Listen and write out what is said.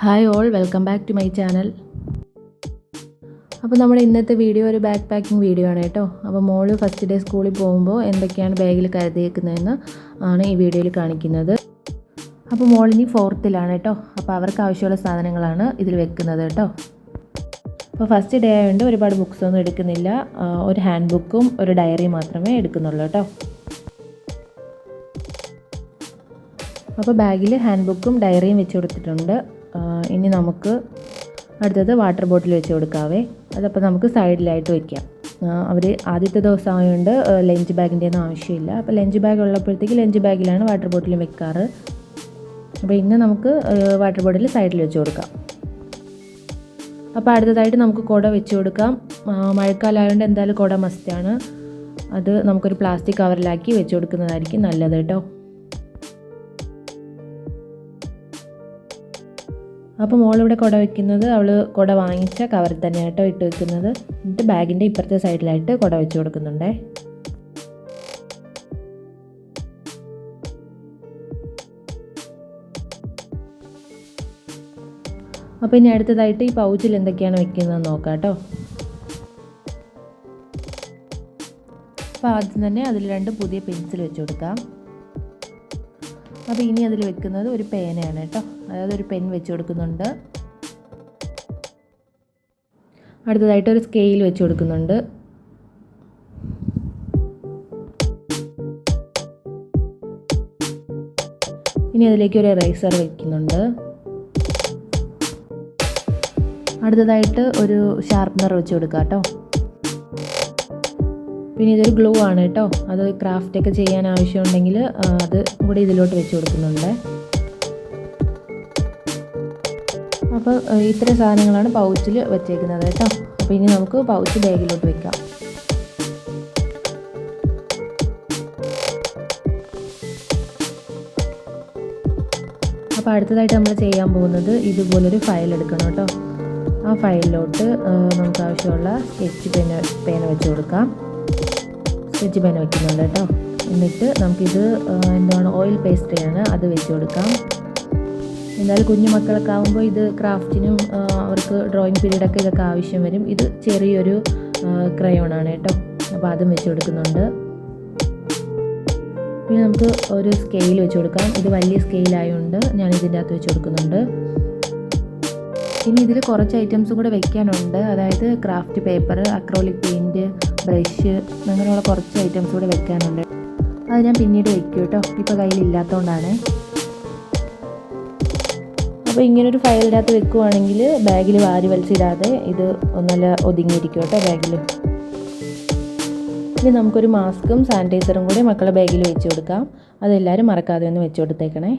Hi all, welcome back to my channel. അപ്പോൾ നമ്മുടെ ഇന്നത്തെ വീഡിയോ ഒരു ബാക്ക് പാക്കിംഗ് വീഡിയോ ആണ് കേട്ടോ. അപ്പോൾ മോള് ഫസ്റ്റ് ഡേ സ്കൂളിൽ പോകുമ്പോൾ എന്തൊക്കെയാണ് ബാഗിൽ കരുതിയേക്കുന്നതെന്ന് ആണ് ഈ വീഡിയോയിൽ കാണിക്കുന്നത്. അപ്പോൾ മോളിനി 4th കേട്ടോ. അപ്പോൾ അവർക്ക് ആവശ്യമുള്ള സാധനങ്ങളാണ് ഇതിൽ വെക്കുന്നത് കേട്ടോ. അപ്പോൾ ഫസ്റ്റ് ഡേ ആയതുകൊണ്ട് ഒരുപാട് ബുക്സൊന്നും എടുക്കുന്നില്ല. ഒരു ഹാൻഡ് ബുക്കും ഒരു ഡയറിയും മാത്രമേ എടുക്കുന്നുള്ളൂ കേട്ടോ. അപ്പോൾ ബാഗിൽ ഹാൻഡ് ബുക്കും ഡയറിയും വെച്ച് കൊടുത്തിട്ടുണ്ട്. ഇനി നമുക്ക് അടുത്തത് വാട്ടർ ബോട്ടിൽ വെച്ച് കൊടുക്കാവേ. അതപ്പോൾ നമുക്ക് സൈഡിലായിട്ട് വയ്ക്കാം. അവർ ആദ്യത്തെ ദിവസം ആയതുകൊണ്ട് ലഞ്ച് ബാഗിൻ്റെ ഒന്നും ആവശ്യമില്ല. അപ്പോൾ ലഞ്ച് ബാഗ് ഉള്ളപ്പോഴത്തേക്ക് ലഞ്ച് ബാഗിലാണ് വാട്ടർ ബോട്ടിൽ വെക്കാറ്. അപ്പോൾ ഇന്ന് നമുക്ക് വാട്ടർ ബോട്ടിൽ സൈഡിൽ വെച്ച് കൊടുക്കാം. അപ്പോൾ അടുത്തതായിട്ട് നമുക്ക് കുട വെച്ച് കൊടുക്കാം. മഴക്കാലമായതുകൊണ്ട് എന്തായാലും കുട മസ്റ്റാണ്. അത് നമുക്കൊരു പ്ലാസ്റ്റിക് കവറിലാക്കി വെച്ച് കൊടുക്കുന്നതായിരിക്കും നല്ലത് കേട്ടോ. അപ്പോൾ മോളിവിടെ കുട വയ്ക്കുന്നത് അവൾ കുട വാങ്ങിച്ച കവറിൽ തന്നെയാണ് കേട്ടോ ഇട്ട് വെക്കുന്നത്. എന്നിട്ട് ബാഗിൻ്റെ ഇപ്പുറത്തെ സൈഡിലായിട്ട് കുട വെച്ച് കൊടുക്കുന്നുണ്ടേ. അപ്പോൾ ഇനി അടുത്തതായിട്ട് ഈ പൗച്ചിൽ എന്തൊക്കെയാണ് വെക്കുന്നതെന്ന് നോക്കാം കേട്ടോ. അപ്പോൾ ആദ്യം തന്നെ അതിൽ 2 പുതിയ പെൻസിൽ വെച്ച് കൊടുക്കാം. അപ്പോൾ ഇനി അതിൽ വെക്കുന്നത് ഒരു പേനയാണ് കേട്ടോ. അതായത് ഒരു പെൻ വെച്ച് കൊടുക്കുന്നുണ്ട്. അടുത്തതായിട്ട് ഒരു സ്കെയിൽ വെച്ച് കൊടുക്കുന്നുണ്ട്. ഇനി അതിലേക്ക് ഒരു എറേസർ വയ്ക്കുന്നുണ്ട്. അടുത്തതായിട്ട് ഒരു ഷാർപ്നർ വെച്ച് കൊടുക്കാം കേട്ടോ. പിന്നെ ഇതൊരു ഗ്ലൂ ആണ് കേട്ടോ. അത് ക്രാഫ്റ്റൊക്കെ ചെയ്യാൻ ആവശ്യമുണ്ടെങ്കിൽ അത് കൂടി ഇതിലോട്ട് വെച്ച് കൊടുക്കുന്നുണ്ട്. അപ്പോൾ ഇത്രയും സാധനങ്ങളാണ് പൗച്ചിൽ വെച്ചേക്കുന്നത് കേട്ടോ. അപ്പോൾ ഇനി നമുക്ക് പൗച്ച് ബാഗിലോട്ട് വെക്കാം. അപ്പോൾ അടുത്തതായിട്ട് നമ്മൾ ചെയ്യാൻ പോകുന്നത് ഇതുപോലൊരു ഫയൽ എടുക്കണം കേട്ടോ. ആ ഫയലിലോട്ട് നമുക്ക് ആവശ്യമുള്ള സ്കെച്ച് പേന വെച്ച് കൊടുക്കാം. സ്കെച്ച് പേന വയ്ക്കുന്നുണ്ട് കേട്ടോ. എന്നിട്ട് നമുക്കിത് എന്താണ് ഓയിൽ പേസ്ട്രിയാണ്, അത് വെച്ച് കൊടുക്കാം. എന്തായാലും കുഞ്ഞു മക്കളൊക്കെ ആകുമ്പോൾ ഇത് ക്രാഫ്റ്റിനും അവർക്ക് ഡ്രോയിങ് പീരീഡൊക്കെ ഇതൊക്കെ ആവശ്യം വരും. ഇത് ചെറിയൊരു ക്രയോണാണ് കേട്ടോ. അപ്പോൾ അതും വെച്ച് കൊടുക്കുന്നുണ്ട്. പിന്നെ നമുക്ക് ഒരു സ്കെയിൽ വെച്ച് കൊടുക്കാം. ഇത് വലിയ സ്കെയിലായതുകൊണ്ട് ഞാൻ ഇതിൻ്റെ അകത്ത് വെച്ച് കൊടുക്കുന്നുണ്ട്. ഇനി ഇതിൽ കുറച്ച് ഐറ്റംസും കൂടെ വെക്കാനുണ്ട്. അതായത് ക്രാഫ്റ്റ് പേപ്പർ, അക്രോലിക് പെയിൻറ്റ്, ബ്രഷ്, അങ്ങനെയുള്ള കുറച്ച് ഐറ്റംസ് കൂടെ വെക്കാനുണ്ട്. അത് ഞാൻ പിന്നീട് വെക്കും കേട്ടോ. ഇപ്പോൾ കയ്യിലില്ലാത്തതുകൊണ്ടാണ്. അപ്പോൾ ഇങ്ങനൊരു ഫയലിൻ്റെ അകത്ത് വെക്കുവാണെങ്കിൽ ബാഗിൽ വാരി വലിച്ചിടാതെ ഇത് നല്ല ഒതുങ്ങിയിരിക്കും കേട്ടോ ബാഗിൽ. ഇനി നമുക്കൊരു മാസ്കും സാനിറ്റൈസറും കൂടി മക്കളുടെ ബാഗിൽ വെച്ച് കൊടുക്കാം. അതെല്ലാവരും മറക്കാതെ ഒന്ന് വെച്ച് കൊടുത്തേക്കണേ.